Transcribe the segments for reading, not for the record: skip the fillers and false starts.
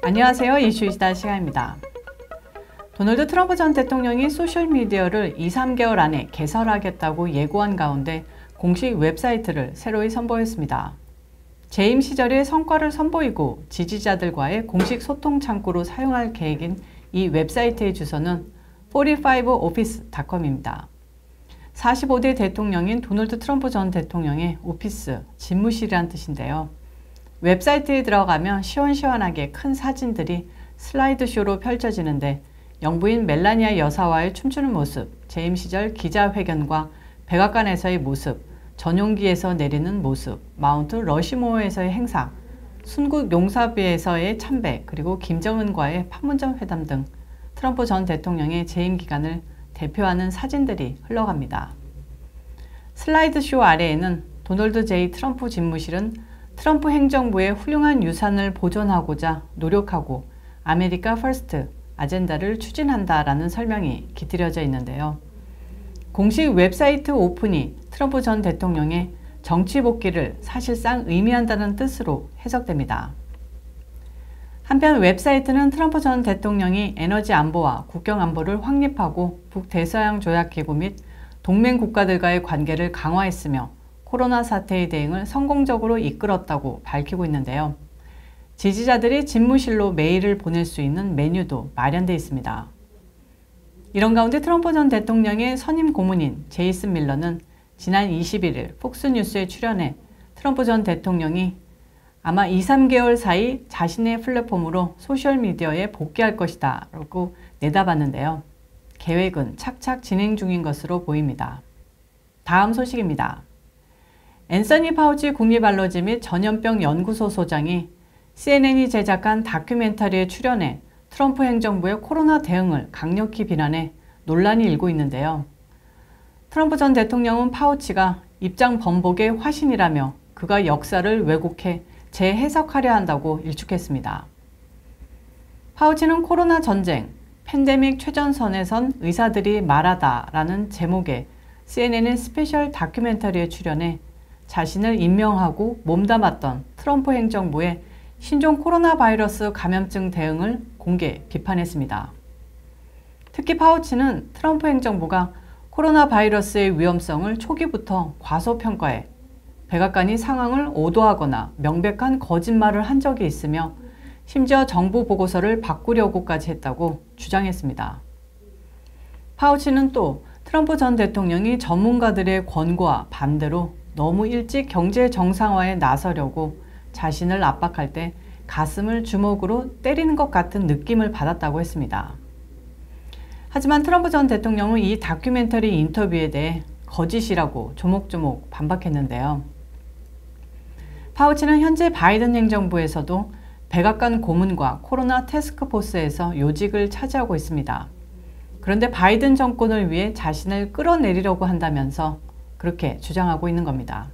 안녕하세요. 이슈이시다 시간입니다. 도널드 트럼프 전 대통령이 소셜미디어를 2~3개월 안에 개설하겠다고 예고한 가운데 공식 웹사이트를 새로이 선보였습니다. 재임 시절의 성과를 선보이고 지지자들과의 공식 소통 창구로 사용할 계획인 이 웹사이트의 주소는 45office.com입니다. 45대 대통령인 도널드 트럼프 전 대통령의 오피스, 집무실이란 뜻인데요. 웹사이트에 들어가면 시원시원하게 큰 사진들이 슬라이드쇼로 펼쳐지는데 영부인 멜라니아 여사와의 춤추는 모습, 재임 시절 기자회견과 백악관에서의 모습, 전용기에서 내리는 모습, 마운트 러시모어에서의 행사, 순국 용사비에서의 참배, 그리고 김정은과의 판문점 회담 등 트럼프 전 대통령의 재임 기간을 대표하는 사진들이 흘러갑니다. 슬라이드쇼 아래에는 도널드 J. 트럼프 집무실은 트럼프 행정부의 훌륭한 유산을 보존하고자 노력하고 아메리카 퍼스트 아젠다를 추진한다라는 설명이 깃들여져 있는데요. 공식 웹사이트 오픈이 트럼프 전 대통령의 정치 복귀를 사실상 의미한다는 뜻으로 해석됩니다. 한편 웹사이트는 트럼프 전 대통령이 에너지 안보와 국경 안보를 확립하고 북대서양 조약기구 및 동맹 국가들과의 관계를 강화했으며 코로나 사태의 대응을 성공적으로 이끌었다고 밝히고 있는데요. 지지자들이 집무실로 메일을 보낼 수 있는 메뉴도 마련되어 있습니다. 이런 가운데 트럼프 전 대통령의 선임 고문인 제이슨 밀러는 지난 21일 폭스뉴스에 출연해 트럼프 전 대통령이 아마 2~3개월 사이 자신의 플랫폼으로 소셜미디어에 복귀할 것이다 라고 내다봤는데요. 계획은 착착 진행 중인 것으로 보입니다. 다음 소식입니다. 앤서니 파우치 국립알러지 및 전염병 연구소 소장이 CNN이 제작한 다큐멘터리에 출연해 트럼프 행정부의 코로나 대응을 강력히 비난해 논란이 일고 있는데요. 트럼프 전 대통령은 파우치가 입장 번복의 화신이라며 그가 역사를 왜곡해 재해석하려 한다고 일축했습니다. 파우치는 코로나 전쟁, 팬데믹 최전선에 선 의사들이 말하다 라는 제목의 CNN의 스페셜 다큐멘터리에 출연해 자신을 임명하고 몸담았던 트럼프 행정부의 신종 코로나 바이러스 감염증 대응을 공개 비판했습니다. 특히 파우치는 트럼프 행정부가 코로나 바이러스의 위험성을 초기부터 과소평가해 백악관이 상황을 오도하거나 명백한 거짓말을 한 적이 있으며 심지어 정부 보고서를 바꾸려고까지 했다고 주장했습니다. 파우치는 또 트럼프 전 대통령이 전문가들의 권고와 반대로 너무 일찍 경제 정상화에 나서려고 자신을 압박할 때 가슴을 주먹으로 때리는 것 같은 느낌을 받았다고 했습니다. 하지만 트럼프 전 대통령은 이 다큐멘터리 인터뷰에 대해 거짓이라고 조목조목 반박했는데요. 파우치는 현재 바이든 행정부에서도 백악관 고문과 코로나 태스크포스에서 요직을 차지하고 있습니다. 그런데 바이든 정권을 위해 자신을 끌어내리려고 한다면서 그렇게 주장하고 있는 겁니다.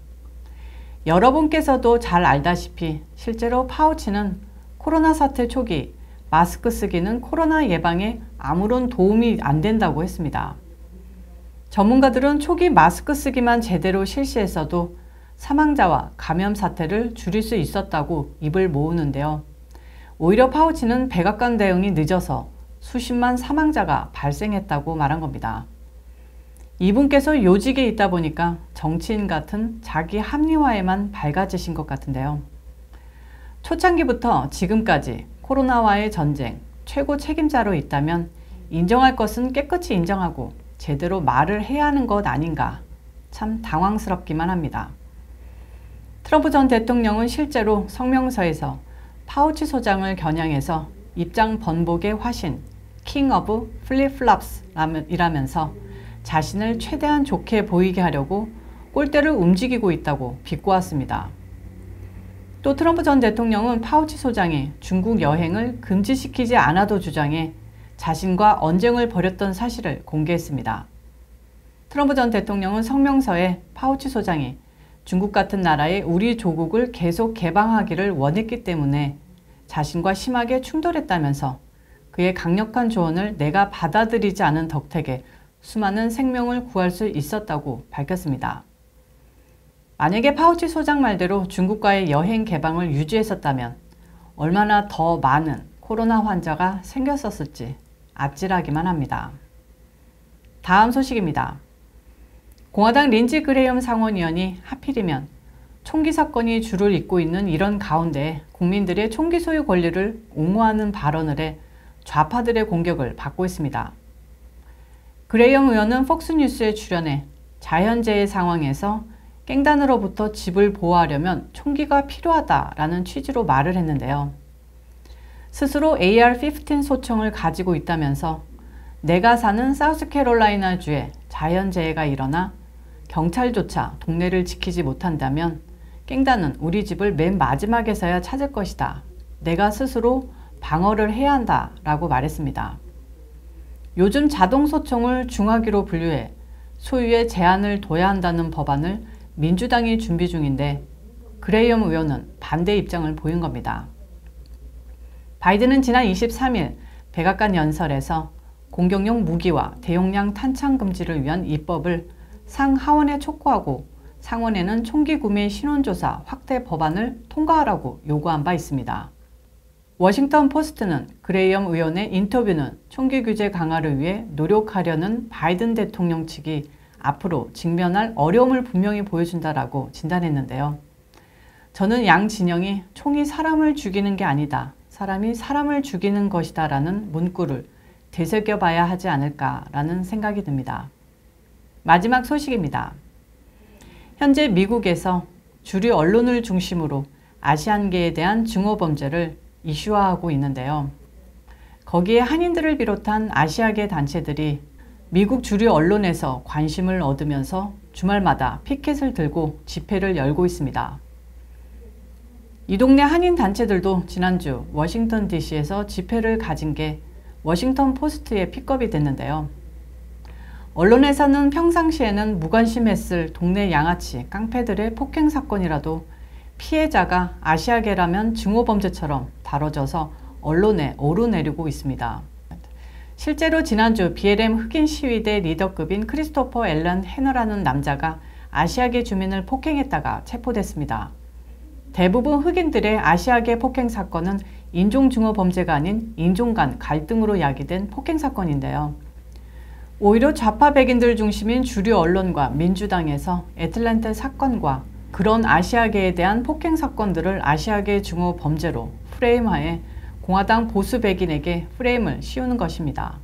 여러분께서도 잘 알다시피 실제로 파우치는 코로나 사태 초기 마스크 쓰기는 코로나 예방에 아무런 도움이 안 된다고 했습니다. 전문가들은 초기 마스크 쓰기만 제대로 실시했어도 사망자와 감염 사태를 줄일 수 있었다고 입을 모으는데요. 오히려 파우치는 백악관 대응이 늦어서 수십만 사망자가 발생했다고 말한 겁니다. 이분께서 요직에 있다 보니까 정치인 같은 자기 합리화에만 밝아지신 것 같은데요. 초창기부터 지금까지 코로나와의 전쟁, 최고 책임자로 있다면 인정할 것은 깨끗이 인정하고 제대로 말을 해야 하는 것 아닌가 참 당황스럽기만 합니다. 트럼프 전 대통령은 실제로 성명서에서 파우치 소장을 겨냥해서 입장 번복의 화신, 킹 오브 플립플롭스 이라면서 자신을 최대한 좋게 보이게 하려고 꼴대를 움직이고 있다고 비꼬았습니다. 또 트럼프 전 대통령은 파우치 소장이 중국 여행을 금지시키지 않아도 주장해 자신과 언쟁을 벌였던 사실을 공개했습니다. 트럼프 전 대통령은 성명서에 파우치 소장이 중국 같은 나라에 우리 조국을 계속 개방하기를 원했기 때문에 자신과 심하게 충돌했다면서 그의 강력한 조언을 내가 받아들이지 않은 덕택에 수많은 생명을 구할 수 있었다고 밝혔습니다. 만약에 파우치 소장 말대로 중국과의 여행 개방을 유지했었다면 얼마나 더 많은 코로나 환자가 생겼었을지 아찔하기만 합니다. 다음 소식입니다. 공화당 린지 그레이엄 상원의원이 하필이면 총기 사건이 줄을 잇고 있는 이런 가운데 국민들의 총기 소유 권리를 옹호하는 발언을 해 좌파들의 공격을 받고 있습니다. 그레이엄 의원은 폭스뉴스에 출연해 자연재해 상황에서 깽단으로부터 집을 보호하려면 총기가 필요하다라는 취지로 말을 했는데요. 스스로 AR-15 소총을 가지고 있다면서 내가 사는 사우스캐롤라이나주에 자연재해가 일어나 경찰조차 동네를 지키지 못한다면 깽단은 우리 집을 맨 마지막에서야 찾을 것이다. 내가 스스로 방어를 해야 한다 라고 말했습니다. 요즘 자동소총을 중화기로 분류해 소유에 제한을 둬야 한다는 법안을 민주당이 준비 중인데 그레이엄 의원은 반대 입장을 보인 겁니다. 바이든은 지난 23일 백악관 연설에서 공격용 무기와 대용량 탄창 금지를 위한 입법을 상하원에 촉구하고 상원에는 총기 구매 신원조사 확대 법안을 통과하라고 요구한 바 있습니다. 워싱턴 포스트는 그레이엄 의원의 인터뷰는 총기 규제 강화를 위해 노력하려는 바이든 대통령 측이 앞으로 직면할 어려움을 분명히 보여준다라고 진단했는데요. 저는 양 진영이 총이 사람을 죽이는 게 아니다. 사람이 사람을 죽이는 것이다 라는 문구를 되새겨봐야 하지 않을까라는 생각이 듭니다. 마지막 소식입니다. 현재 미국에서 주류 언론을 중심으로 아시안계에 대한 증오범죄를 이슈화하고 있는데요. 거기에 한인들을 비롯한 아시아계 단체들이 미국 주류 언론에서 관심을 얻으면서 주말마다 피켓을 들고 집회를 열고 있습니다. 이 동네 한인 단체들도 지난주 워싱턴 DC에서 집회를 가진 게 워싱턴 포스트에 픽업이 됐는데요. 언론에서는 평상시에는 무관심했을 동네 양아치, 깡패들의 폭행 사건이라도 피해자가 아시아계라면 증오범죄처럼 다뤄져서 언론에 오르내리고 있습니다. 실제로 지난주 BLM 흑인 시위대 리더급인 크리스토퍼 앨런 해너라는 남자가 아시아계 주민을 폭행했다가 체포됐습니다. 대부분 흑인들의 아시아계 폭행 사건은 인종증오 범죄가 아닌 인종 간 갈등으로 야기된 폭행 사건인데요. 오히려 좌파 백인들 중심인 주류 언론과 민주당에서 애틀랜타 사건과 그런 아시아계에 대한 폭행 사건들을 아시아계 증오 범죄로 프레임하에 공화당 보수 백인에게 프레임을 씌우는 것입니다.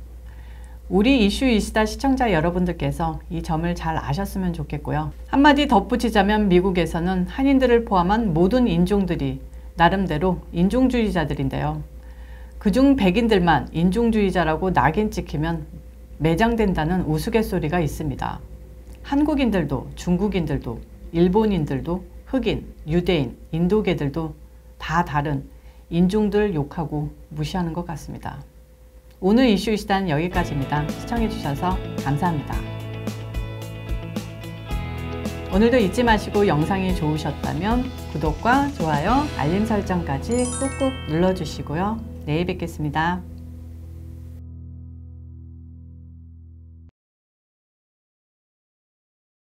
우리 이슈이시다 시청자 여러분들께서 이 점을 잘 아셨으면 좋겠고요. 한마디 덧붙이자면 미국에서는 한인들을 포함한 모든 인종들이 나름대로 인종주의자들인데요. 그중 백인들만 인종주의자라고 낙인 찍히면 매장된다는 우스갯소리가 있습니다. 한국인들도 중국인들도 일본인들도 흑인, 유대인, 인도계들도 다 다른 인종들 욕하고 무시하는 것 같습니다. 오늘 이슈이시다는 여기까지입니다. 시청해주셔서 감사합니다. 오늘도 잊지 마시고 영상이 좋으셨다면 구독과 좋아요, 알림 설정까지 꾹꾹 눌러주시고요. 내일 뵙겠습니다.